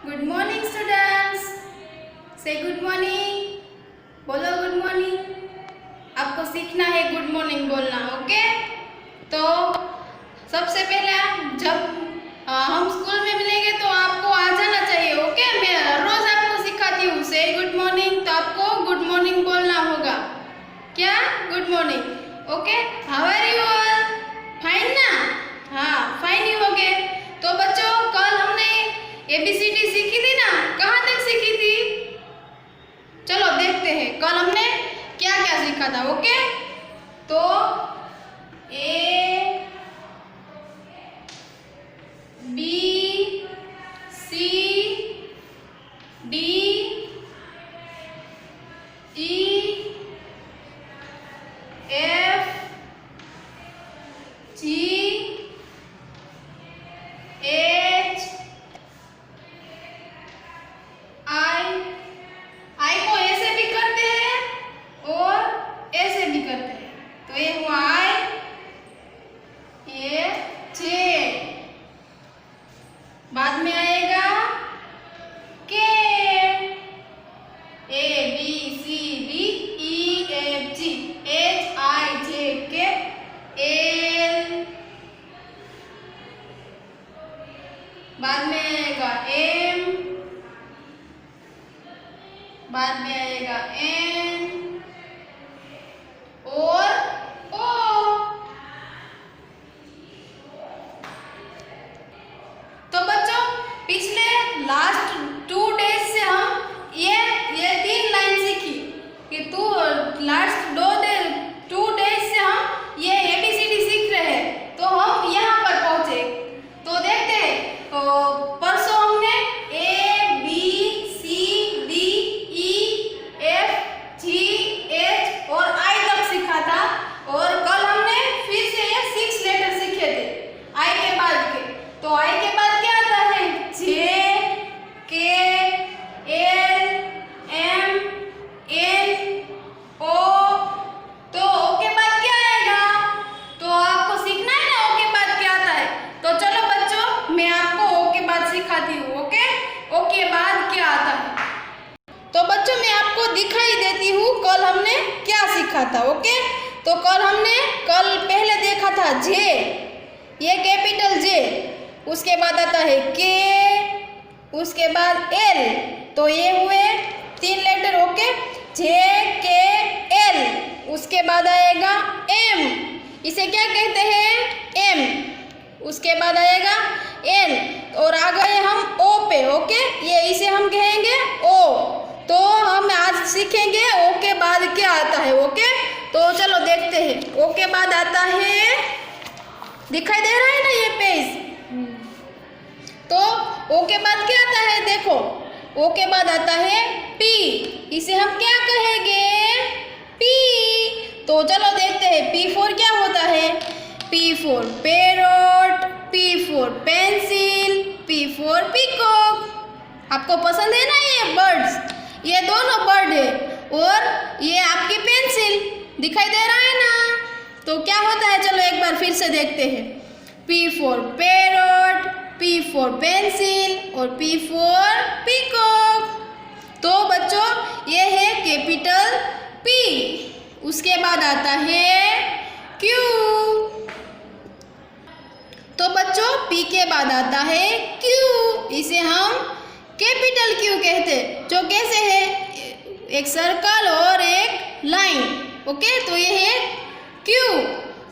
Good morning students, से good morning, बोलो good morning. आपको सीखना है गुड मॉर्निंग बोलना, ओके। तो सबसे पहले जब हम स्कूल में मिलेंगे तो आपको आ जाना चाहिए, ओके। मैं रोज आपको सिखाती हूँ से गुड मॉर्निंग, तो आपको गुड मॉर्निंग बोलना होगा। क्या? Good morning, okay. How are you all? Fine ना? हाँ, फाइन ही हो गए। तो बच्चों, कल हमने ABCD सीखी थी ना, कहाँ तक सीखी थी? चलो देखते हैं कल हमने क्या क्या सीखा था, ओके। तो A B C D E F G H आई को ऐसे भी करते हैं और ऐसे भी करते हैं। तो ये हुआ आई, ये जे, बाद में आएगा के, ABCDEFG, HIJK L, बाद में आएगा M, बाद में आएगा N और O। तो बच्चों, पिछले लास्ट 2 डेज से हम ये 3 लाइन सीखी कि लास्ट 2 डेज से हम ये ABCD सीख रहे हैं। तो हम यहाँ पर पहुंचे, तो देखते हैं। तो परसों हमने A B C D E F G H और I तक सीखा था, और कल हमने फिर से ये 6 लेटर सीखे थे I के बाद के। तो I के बाद क्या आता है? J K L M N O। तो O के बाद क्या आएगा? तो आपको सीखना है ना O के बाद क्या आता है। तो चलो बच्चों, मैं आपको O के बाद सिखाती हूँ, ओके। O के बाद क्या आता है, तो बच्चों मैं आपको दिखाई देती हूँ कल हमने क्या सीखा था, ओके। तो कल पहले देखा था J, ये कैपिटल J, उसके बाद आता है K, उसके बाद L। तो ये हुए 3 letter, okay. J K L, उसके बाद आएगा M, इसे क्या कहते हैं? M। उसके बाद आएगा N, और आ गए हम O पे, ओके। ये इसे हम कहेंगे O। तो हम आज सीखेंगे O के बाद क्या आता है, ओके। तो चलो देखते हैं। O के बाद आता है, दिखाई दे रहा है ना ये पेज। तो O के बाद क्या आता है? देखो, O के बाद आता है P, इसे हम क्या कहेंगे? P। तो चलो देखते हैं P फॉर क्या होता है। P for parrot, P for pencil, P for peacock. आपको पसंद है ना ये बर्ड्स? ये दोनों बर्ड है, और ये आपकी पेंसिल दिखाई दे रहा है ना। तो क्या होता है, चलो एक बार फिर से देखते हैं। P for parrot, P for pencil और P फॉर पीकॉक। तो बच्चों, ये है कैपिटल P। उसके बाद आता है Q। तो बच्चों, P के बाद आता है Q, इसे हम कैपिटल Q कहते हैं। जो कैसे है? एक सर्कल और एक लाइन, ओके। तो ये है Q।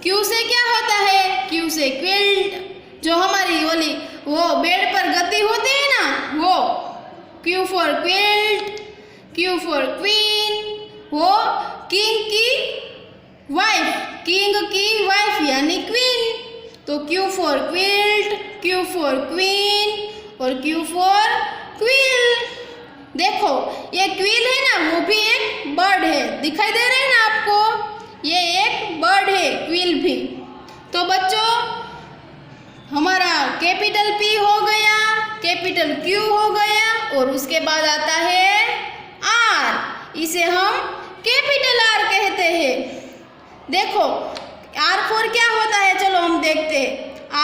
Q से क्या होता है? Q से क्विल्ट, जो हमारी वो बेड पर गति होती है ना, वो। Q for quilt, Q for queen, वो किंग की वाइफ यानी क्वीन। तो Q for quilt, Q for queen और Q फॉर क्विल। देखो, ये क्विल है ना, वो भी एक बर्ड है, दिखाई दे रहा है ना आपको? ये एक बर्ड है, क्विल भी। तो बच्चों, हमारा कैपिटल P हो गया, कैपिटल Q हो गया, और उसके बाद आता है R, इसे हम कैपिटल R कहते हैं। देखो, R फॉर क्या होता है, चलो हम देखते हैं।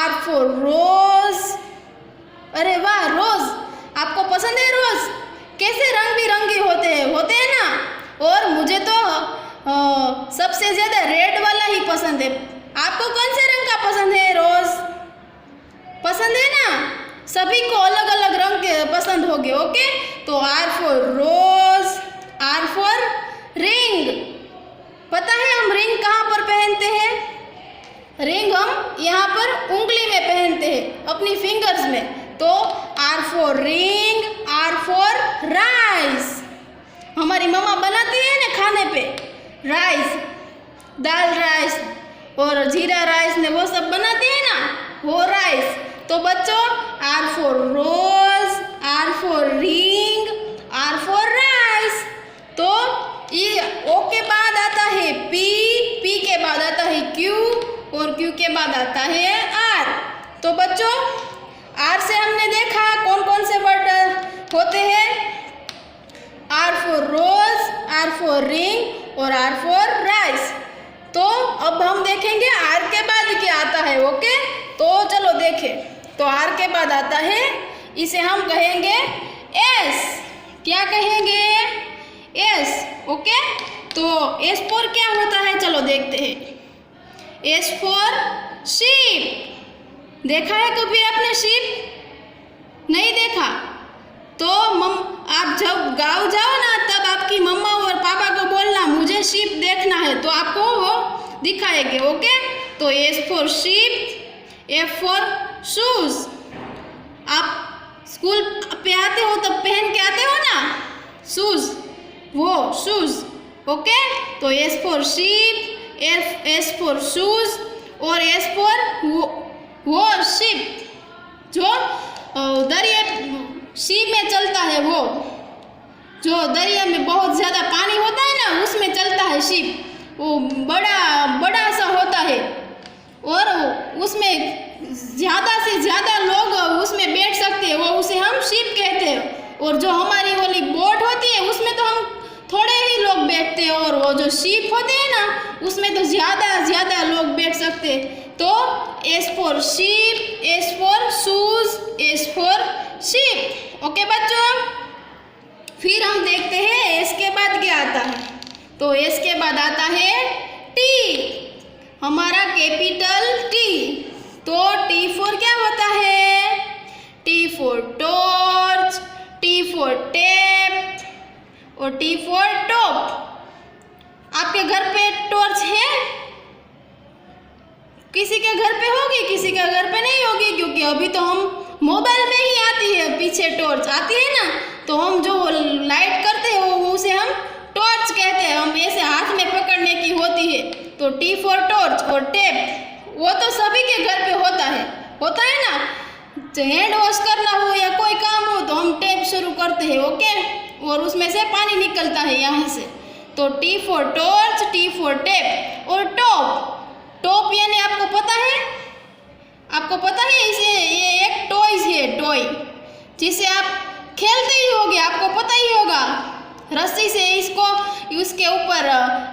R for rose. अरे वाह, रोज आपको पसंद बोलोगे। ओके, तो R for rose, R for ring. पता है हम रिंग कहाँ पर पहनते हैं? रिंग हम यहाँ पर उंगली में पहनते हैं, अपनी फिंगर्स में। तो R for ring, R for rice. हमारी मम्मा बनाती है ना खाने पे राइस, दाल राइस और जीरा राइस ने वो सब बनाती है ना, वो राइस। तो बच्चों R for rose, R for ring, R for rice. तो ये ओ के बाद आता है पी, पी के बाद आता है क्यू और क्यू के बाद आता है आर। तो बच्चों आर से हमने देखा कौन कौन से वर्ड होते हैं। R for rose, R for ring और आर फॉर राइस। तो अब हम देखेंगे आर के बाद क्या आता है। ओके, तो चलो देखें। तो आर के बाद आता है, इसे हम कहेंगे एस। क्या कहेंगे? एस। ओके, तो एस फॉर क्या होता है, चलो देखते हैं। S for sheep. देखा है कभी आपने शीप? नहीं देखा? तो आप जब गाँव जाओ ना, तब आपकी मम्मा और पापा को बोलना मुझे शीप देखना है, तो आपको वो दिखाएंगे। ओके, तो S for sheep, F for shoes. आप स्कूल पे आते हो तब पहन के आते हो ना शूज, वो शूज। ओके, तो S for sheep, S for shoes और एस फॉर वो शिप, जो दरिया शीप में चलता है, वो जो दरिया में बहुत ज़्यादा पानी होता है ना, उसमें चलता है शीप। वो बड़ा बड़ा सा होता है और उसमें ज़्यादा से ज़्यादा लोग उसमें बैठ सकते हैं, वो उसे हम शीप कहते हैं। और जो हमारी वाली बोट होती है उसमें तो हम थोड़े ही लोग बैठते हैं, और वो जो शीप होते हैं ना उसमें तो ज़्यादा लोग बैठ सकते हैं। तो S for sheep, S for shoes, S for sheep. Okay बच्चों, फिर हम देखते हैं एस के बाद क्या आता है। तो एस के बाद आता है टी, हमारा कैपिटल टी। तो टी फॉर क्या होता है? T for torch, T for tape और टी फॉर टॉप। आपके घर पे टॉर्च है? किसी के घर पे होगी, किसी के घर पे नहीं होगी, क्योंकि अभी तो हम मोबाइल में ही आती है, पीछे टॉर्च आती है ना, तो हम जो लाइट करते हैं वो उसे हम टॉर्च कहते हैं। हम ऐसे हाथ में पकड़ने की होती है। तो टी फॉर टॉर्च और टेप, वो तो सभी के घर पे होता है ना। तो हैंड वॉश करना हो या कोई काम हो तो हम टेप शुरू करते हैं। ओके, और उसमें से पानी निकलता है यहाँ से। तो T for torch, T for tape और टॉप। टॉप यानी आपको पता है? आपको पता है इसे, ये एक टॉयज है, टॉय, जिसे आप खेलते ही होगे, आपको पता ही होगा। रस्सी से इसको उसके ऊपर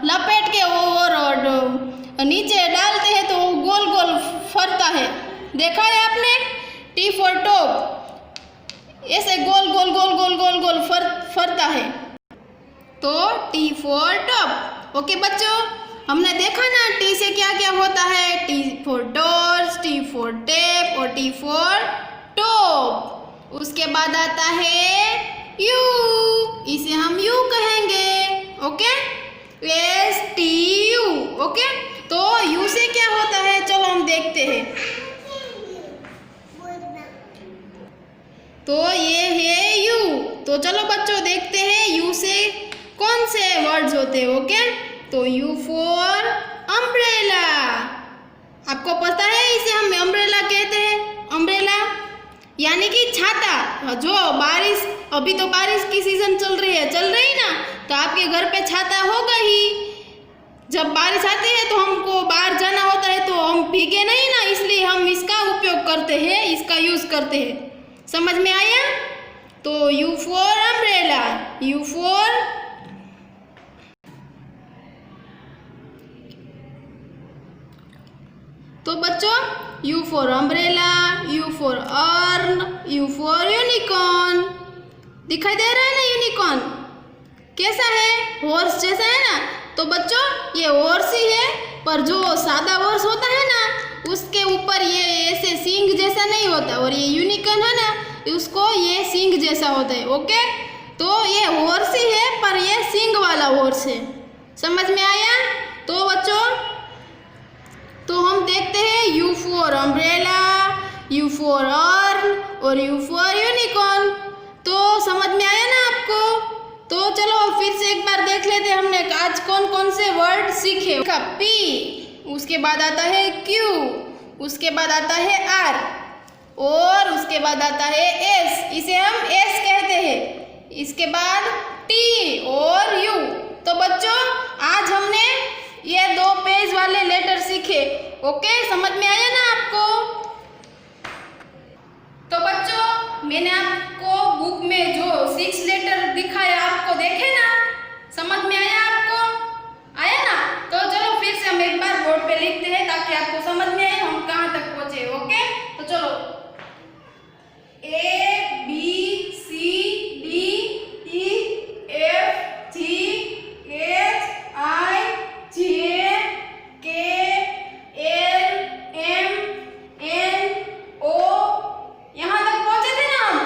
लपेट के और नीचे डालते हैं तो गोल गोल फरता है। देखा है आपने? टी फॉर टॉप, ऐसे गोल गोल गोल गोल गोल गोल फरता है। तो टी फॉर टॉप। ओके बच्चों, हमने देखा ना टी से क्या क्या होता है। T for torch, T for tape और टी फॉर टॉप। उसके बाद आता है यू, इसे हम यू कहेंगे। Okay, S T U. Okay, तो यू से क्या होता है, चलो हम देखते हैं। तो ये है यू। तो चलो बच्चों देखते हैं यू से कौन से वर्ड्स होते हैं। ओके, तो यू फॉर अम्ब्रेला। आपको पता है इसे हम अम्ब्रेला कहते हैं। अम्ब्रेला यानी कि छाता। जो बारिश, अभी तो बारिश की सीजन चल रही ना, तो आपके घर पे छाता होगा ही। जब बारिश आती है तो हमको बाहर जाना होता है, तो हम भीगे नहीं ना, इसलिए हम इसका उपयोग करते हैं, इसका यूज़ करते हैं। समझ में आया? तो you for umbrella, you for तो बच्चों you for umbrella, you for earn, you for unicorn. दिखाई दे रहा है ना यूनिकॉर्न कैसा है? हॉर्स जैसा है ना। तो बच्चों ये हॉर्स ही है, पर जो सादा हॉर्स होता है ना उसके ऊपर ये ऐसे सींग जैसा नहीं होता। और ये यूनिकॉर्न है ना, उसको ये सींग जैसा होता है। ओके, तो ये हॉर्स ही है पर ये सींग वाला हॉर्स है। समझ में आया? तो बच्चों, तो हम देखते हैं you for umbrella, you for earn और यू फॉर यूनिकॉर्न। तो समझ में आया ना आपको? तो चलो फिर से एक बार देख लेते हैं हमने आज कौन कौन से वर्ड सीखे। पी, उसके बाद आता है क्यू, उसके बाद आता है आर और उसके बाद आता है एस, इसे हम एस कहते हैं। इसके बाद टी और यू। तो बच्चों, आज हमने ये 2 पेज वाले लेटर सीखे। ओके, समझ में आया ना आपको? तो बच्चों, मैंने आपको बुक में जो 6 लेटर दिखाया आपको देखे ना, समझ में आया आपको? आया ना? तो चलो फिर से हम एक बार बोर्ड पे लिखते हैं ताकि आपको समझ में आए हम कहाँ तक पहुंचे। ओके, तो चलो A B C D E F G H I J K L M N O, यहाँ तक पहुंचे थे ना हम?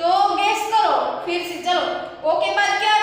तो गेस करो फिर से। चलो ओ के बाद क्या